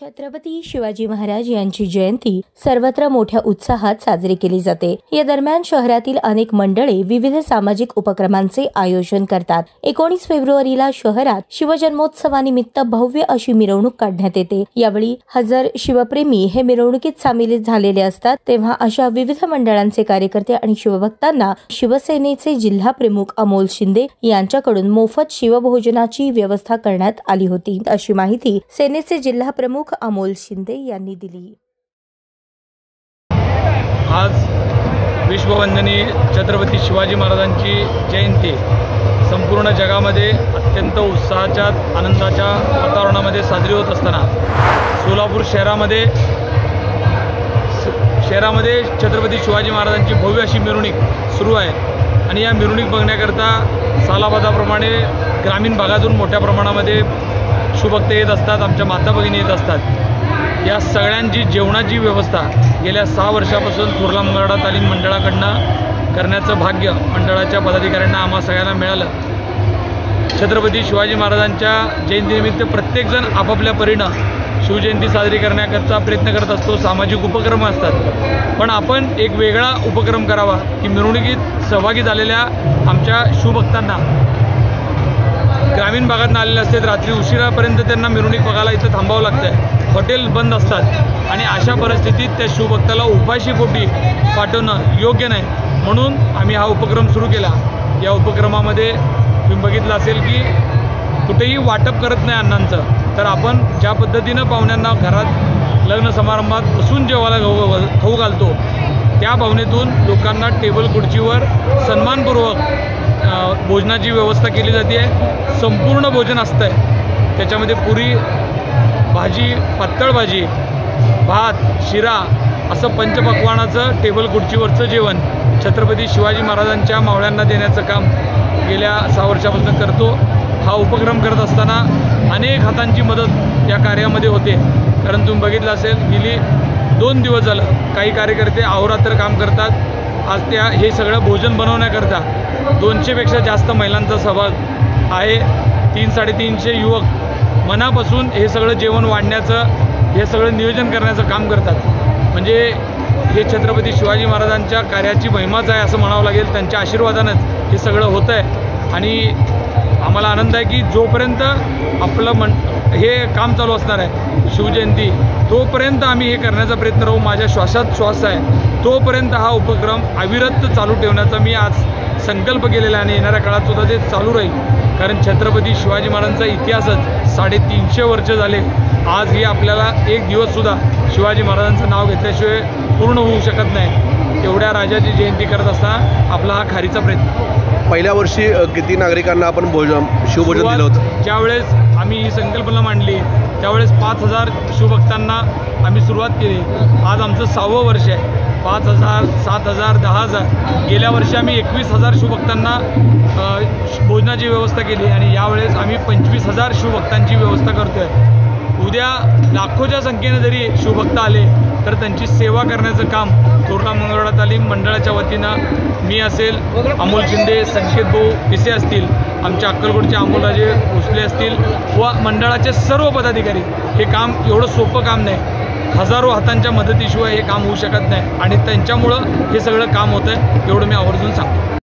छत्रपती शिवाजी महाराज यांची जयंती सर्वत्र मोठ्या उत्साहात साजरी केली जाते। या दरम्यान शहरातील अनेक मंडळे विविध सामाजिक उपक्रमांचे आयोजन करतात। 19 फेब्रुवारीला शहरात शिवजन्मोत्सवानिमित्त भव्य अशी मिरवणूक काढण्यात येते। यावेळी हजार शिवप्रेमी हे मिरवणुकीत सामील झालेले असतात। तेव्हा अशा विविध मंडळांचे कार्यकर्ते आणि शिवभक्तांना शिवसेनेचे जिल्हा प्रमुख अमोल शिंदे यांच्याकडून मोफत शिवभोजनाची व्यवस्था करण्यात आली होती, अशी माहिती सेनेचे जिल्हा प्रमुख अमोल शिंदे यांनी दिली। आज विश्ववंदनीय छत्रपती शिवाजी महाराजांची जयंती संपूर्ण जगामध्ये अत्यंत उत्साहाच्या आनंदाच्या वातावरणामध्ये साजरी होत असताना सोलापूर शहरामध्ये छत्रपती शिवाजी महाराजांची भव्य अशी मिरवणूक सुरू आहे आणि या मिरवणूक बघण्याकरता सालाबादाप्रमाणे ग्रामीण भागातून मोठ्या प्रमाणामध्ये शिवभक्त येत असतात, आमच्या माता भगिनी येत असतात। या सगळ्यांची जेवणाची व्यवस्था गेल्या 6 वर्षापासून थोरला मंगळवेढा तालीम मंडळाकडनं करण्याचं भाग्य मंडळाच्या पदाधिकाऱ्यांना आम्हा सगळ्यांना मिळालं। छत्रपती शिवाजी महाराजांच्या जयंतीनिमित्त प्रत्येकजण आपापल्या परीनं शिवजयंती साजरी करण्याकरता प्रयत्न करत असतो, सामाजिक उपक्रम असतात। पण आपण एक वेगळा उपक्रम करावा की मिरवणुकीत सहभागी झालेल्या आमच्या शिवभक्तांना ग्रामीण भागातून आलेले असतात, रात्री उशिरापर्यंत त्यांना मिरवणूक बघायला इथं थांबावं लागतं, हॉटेल बंद असतात आणि अशा परिस्थितीत त्या शिवभक्ताला उपाशी पोटी पाठवणं योग्य नाही, म्हणून आम्ही हा उपक्रम सुरू केला। या उपक्रमामध्ये तुम्ही बघितलं असेल की कुठेही वाटप करत नाही अन्नांचं, तर आपण ज्या पद्धतीनं पाहुण्यांना घरात लग्न समारंभात बसून जेवायला खाऊ घालतो त्या भावनेतून लोकांना टेबल खुर्चीवर सन्मानपूर्वक भोजनाची व्यवस्था केली जाते। संपूर्ण भोजन असतं आहे, त्याच्यामध्ये पुरी भाजी, पातळ भाजी, भात, शिरा असं पंचपक्वानाचं टेबल खुर्चीवरचं जेवण छत्रपती शिवाजी महाराजांच्या मावळ्यांना देण्याचं काम गेल्या 6 वर्षापासून करतो। हा उपक्रम करत असताना अनेक हातांची मदत या कार्यामध्ये होते, कारण तुम्ही बघितलं असेल गेली 2 दिवस झालं काही कार्यकर्ते अहोरात्र काम करतात। आज हे सगळं भोजन बनवण्याकरता 200पेक्षा जास्त महिलांचा सहभाग आहे। 300-350 युवक मनापासून हे सगळं जेवण वाढण्याचं, हे सगळं नियोजन करण्याचं काम करतात। म्हणजे हे छत्रपती शिवाजी महाराजांच्या कार्याची महिमाच आहे असं म्हणावं लागेल। त्यांच्या आशीर्वादानंच हे सगळं होतं आहे आणि आम्हाला आनंद आहे की जोपर्यंत आपलं हे काम चालू असणार आहे शिवजयंती, तोपर्यंत आम्ही हे करण्याचा प्रयत्न राहू। माझ्या श्वासात श्वास आहे तोपर्यंत हा उपक्रम अविरत चालू ठेवण्याचा मी आज संकल्प केलेला आहे आणि येणाऱ्या काळात सुद्धा ते चालू राहील, कारण छत्रपती शिवाजी महाराजांचा इतिहासच 350 वर्ष झाले। आज ही आपल्याला एक दिवससुद्धा शिवाजी महाराजांचं नाव घेतल्याशिवाय पूर्ण होऊ शकत नाही। एवढ्या राजाची जयंती करत असताना आपला हा खारीचा प्रयत्न। पहिल्या वर्षी किती नागरिकांना आपण शिवभोजन दिलं होतं? ज्यावेळेस आम्ही ही संकल्पना मांडली त्यावेळेस 5000 शिवभक्तांना आम्ही सुरुवात केली। आज आमचं 6वं वर्ष आहे। 5000, 7000, 10000, गेल्या वर्षी आम्ही 21000 शिवभक्तांना भोजनाची व्यवस्था केली आणि यावेळेस आम्ही 25000 शिवभक्तांची व्यवस्था करतो आहे। उद्या लाखोच्या संख्येने जरी शिवभक्त आले तर त्यांची सेवा करण्याचं काम थोरला मंगळवेढा तालीम मंडळाच्या वतीनं मी असेल, अमोल शिंदे, संकेत भाऊ पिसे असतील, आमच्या अक्कलकोटचे अमोलराजे भोसले असतील व मंडळाचे सर्व पदाधिकारी, हे काम एवढं सोपं काम नाही। हजारो हातांच्या मदतीशिवाय हे काम होऊ शकत नाही आणि त्यांच्यामुळं हे सगळं काम होतं आहे, एवढं मी आवर्जून सांगतो।